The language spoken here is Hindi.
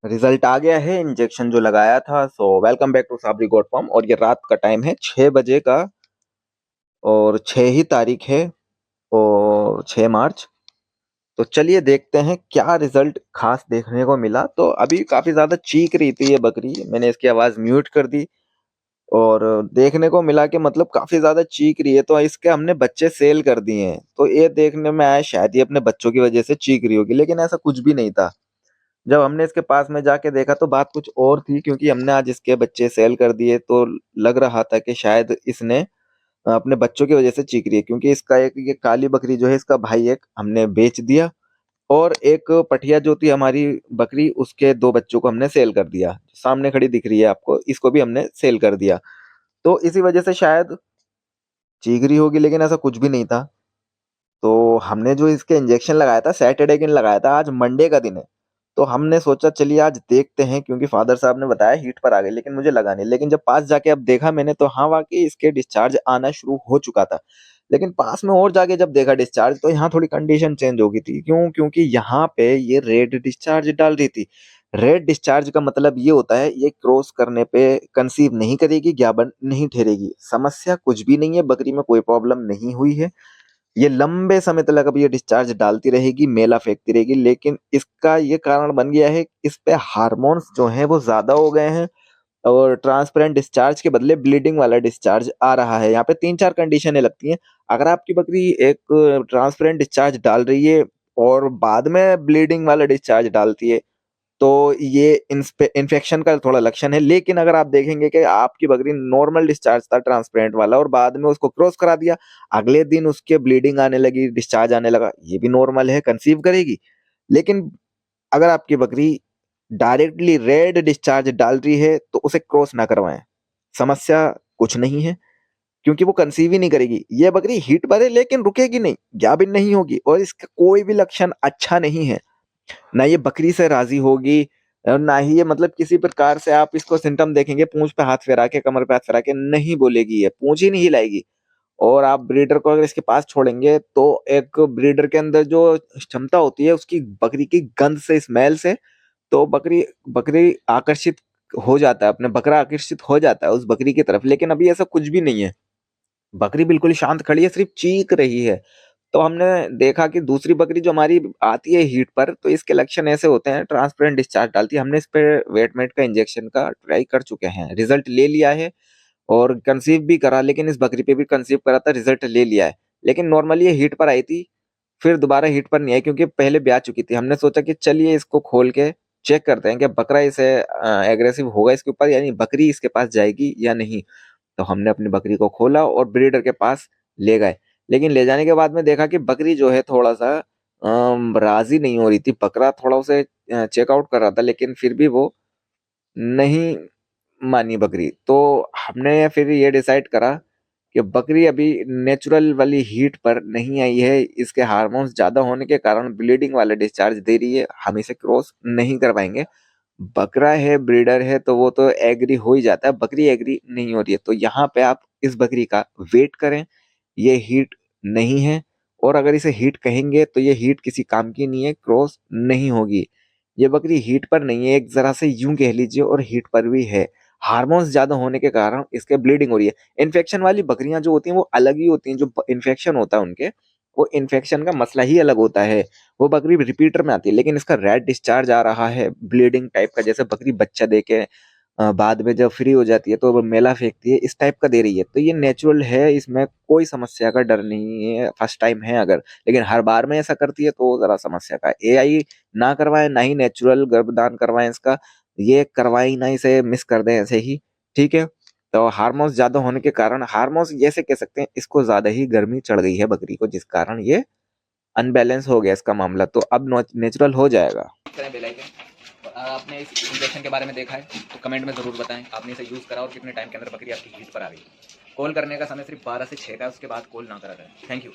रिजल्ट आ गया है इंजेक्शन जो लगाया था। So welcome back to Sabri goat farm. और ये रात का टाइम है 6 बजे का और 6 ही तारीख है और 6 मार्च। तो चलिए देखते हैं क्या रिजल्ट खास देखने को मिला। तो अभी काफी ज्यादा चीख रही थी ये बकरी, मैंने इसकी आवाज म्यूट कर दी और देखने को मिला कि मतलब काफी ज्यादा चीख रही है। तो इसके हमने बच्चे सेल कर दिए हैं। तो ये देखने में आया शायद ये अपने बच्चों की वजह से चीख रही होगी, लेकिन ऐसा कुछ भी नहीं था। जब हमने इसके पास में जाके देखा तो बात कुछ और थी, क्योंकि हमने आज इसके बच्चे सेल कर दिए तो लग रहा था कि शायद इसने अपने बच्चों की वजह से चीख रही है। क्योंकि इसका एक ये काली बकरी जो है, इसका भाई एक हमने बेच दिया और एक पठिया जो थी हमारी बकरी, उसके 2 बच्चों को हमने सेल कर दिया। सामने खड़ी दिख रही है आपको, इसको भी हमने सेल कर दिया। तो इसी वजह से शायद चीख रही होगी, लेकिन ऐसा कुछ भी नहीं था। तो हमने जो इसके इंजेक्शन लगाया था सैटरडे के दिन लगाया था, आज मंडे का दिन है। तो हमने सोचा चलिए आज देखते हैं, क्योंकि फादर साहब ने बताया हीट पर आ गई, लेकिन मुझे लगा नहीं। लेकिन जब पास जाके अब देखा मैंने तो हाँ वाकई इसके डिस्चार्ज आना शुरू हो चुका था। लेकिन पास में और जाके जब देखा डिस्चार्ज, तो यहाँ थोड़ी कंडीशन चेंज हो गई थी। क्यों? क्योंकि यहाँ पे ये रेड डिस्चार्ज डाल रही थी। रेड डिस्चार्ज का मतलब ये होता है ये क्रॉस करने पे कंसीव नहीं करेगी, ज्ञाबन नहीं ठहरेगी। समस्या कुछ भी नहीं है, बकरी में कोई प्रॉब्लम नहीं हुई है। ये लंबे समय तक अब ये डिस्चार्ज डालती रहेगी, मेला फेंकती रहेगी। लेकिन इसका ये कारण बन गया है, इस पे हार्मोन्स जो हैं वो ज्यादा हो गए हैं और ट्रांसपेरेंट डिस्चार्ज के बदले ब्लीडिंग वाला डिस्चार्ज आ रहा है। यहाँ पे 3-4 कंडीशनें लगती हैं। अगर आपकी बकरी एक ट्रांसपेरेंट डिस्चार्ज डाल रही है और बाद में ब्लीडिंग वाला डिस्चार्ज डालती है, तो ये इन्फेक्शन का थोड़ा लक्षण है। लेकिन अगर आप देखेंगे कि आपकी बकरी नॉर्मल डिस्चार्ज था ट्रांसपेरेंट वाला और बाद में उसको क्रॉस करा दिया, अगले दिन उसके ब्लीडिंग आने लगी, डिस्चार्ज आने लगा, ये भी नॉर्मल है, कंसीव करेगी। लेकिन अगर आपकी बकरी डायरेक्टली रेड डिस्चार्ज डाल रही है तो उसे क्रॉस ना करवाएं। समस्या कुछ नहीं है, क्योंकि वो कंसीव ही नहीं करेगी। ये बकरी हीट पर है लेकिन रुकेगी नहीं, गाभिन नहीं होगी और इसका कोई भी लक्षण अच्छा नहीं है। ना ये बकरी से राजी होगी और ना ही ये मतलब किसी प्रकार से आप इसको सिम्टम देखेंगे पूंछ पे हाथ फेरा के, कमर पे हाथ फेरा के नहीं बोलेगी, ये पूंछ ही नहीं हिलाएगी। और आप ब्रीडर को अगर इसके पास छोड़ेंगे तो एक ब्रीडर के अंदर जो क्षमता होती है उसकी बकरी की गंध से, स्मेल से, तो बकरी बकरी आकर्षित हो जाता है, अपने बकरा आकर्षित हो जाता है उस बकरी की तरफ। लेकिन अभी ऐसा कुछ भी नहीं है, बकरी बिल्कुल शांत खड़ी है, सिर्फ चीख रही है। तो हमने देखा कि दूसरी बकरी जो हमारी आती है हीट पर, तो इसके लक्षण ऐसे होते हैं, ट्रांसपेरेंट डिस्चार्ज डालती है। हमने इस पे वेटमेट का इंजेक्शन का ट्राई कर चुके हैं, रिजल्ट ले लिया है और कंसीव भी करा। लेकिन इस बकरी पे भी कंसीव करा था, रिजल्ट ले लिया है। लेकिन नॉर्मली ये हीट पर आई थी, फिर दोबारा हीट पर नहीं आई, क्योंकि पहले ब्याह चुकी थी। हमने सोचा कि चलिए इसको खोल के चेक करते हैं कि बकरा इसे एग्रेसिव होगा इसके ऊपर, यानी बकरी इसके पास जाएगी या नहीं। तो हमने अपनी बकरी को खोला और ब्रीडर के पास ले गए। लेकिन ले जाने के बाद में देखा कि बकरी जो है थोड़ा सा राजी नहीं हो रही थी। बकरा थोड़ा उसे चेकआउट कर रहा था, लेकिन फिर भी वो नहीं मानी बकरी। तो हमने फिर ये डिसाइड करा कि बकरी अभी नेचुरल वाली हीट पर नहीं आई है, इसके हार्मोन्स ज्यादा होने के कारण ब्लीडिंग वाला डिस्चार्ज दे रही है, हम इसे क्रॉस नहीं करवाएंगे। बकरा है, ब्रीडर है, तो वो तो एग्री हो ही जाता है, बकरी एग्री नहीं हो रही है। तो यहाँ पे आप इस बकरी का वेट करें, ये हीट नहीं है। और अगर इसे हीट कहेंगे तो ये हीट किसी काम की नहीं है, क्रॉस नहीं होगी। ये बकरी हीट पर नहीं है, एक जरा से यूं कह लीजिए, और हीट पर भी है। हार्मोन्स ज्यादा होने के कारण इसके ब्लीडिंग हो रही है। इन्फेक्शन वाली बकरियां जो होती हैं वो अलग ही होती हैं, जो इन्फेक्शन होता है उनके, वो इन्फेक्शन का मसला ही अलग होता है। वो बकरी रिपीटर में आती है। लेकिन इसका रेड डिस्चार्ज आ रहा है ब्लीडिंग टाइप का, जैसे बकरी बच्चा दे के बाद में जब फ्री हो जाती है तो वो मेला फेंकती है, इस टाइप का दे रही है। तो ये नेचुरल है, इसमें कोई समस्या का डर नहीं है, फर्स्ट टाइम है अगर। लेकिन हर बार में ऐसा करती है तो जरा समस्या का। एआई ना करवाएं, ना ही नेचुरल गर्भदान करवाएं इसका, ये करवाई ना, इसे मिस कर दें ऐसे ही, ठीक है। तो हार्मोन्स ज्यादा होने के कारण, हार्मोन्स जैसे कह सकते हैं, इसको ज्यादा ही गर्मी चढ़ गई है बकरी को, जिस कारण ये अनबैलेंस हो गया इसका मामला। तो अब नेचुरल हो जाएगा। करें बेल आइकन। और आपने इस इंजेक्शन के बारे में देखा है तो कमेंट में ज़रूर बताएं आपने इसे यूज़ करा और कितने टाइम के अंदर बकरी आपकी हीट पर आ गई। कॉल करने का समय सिर्फ 12 से 6 का है, उसके बाद कॉल ना करा करें। Thank you.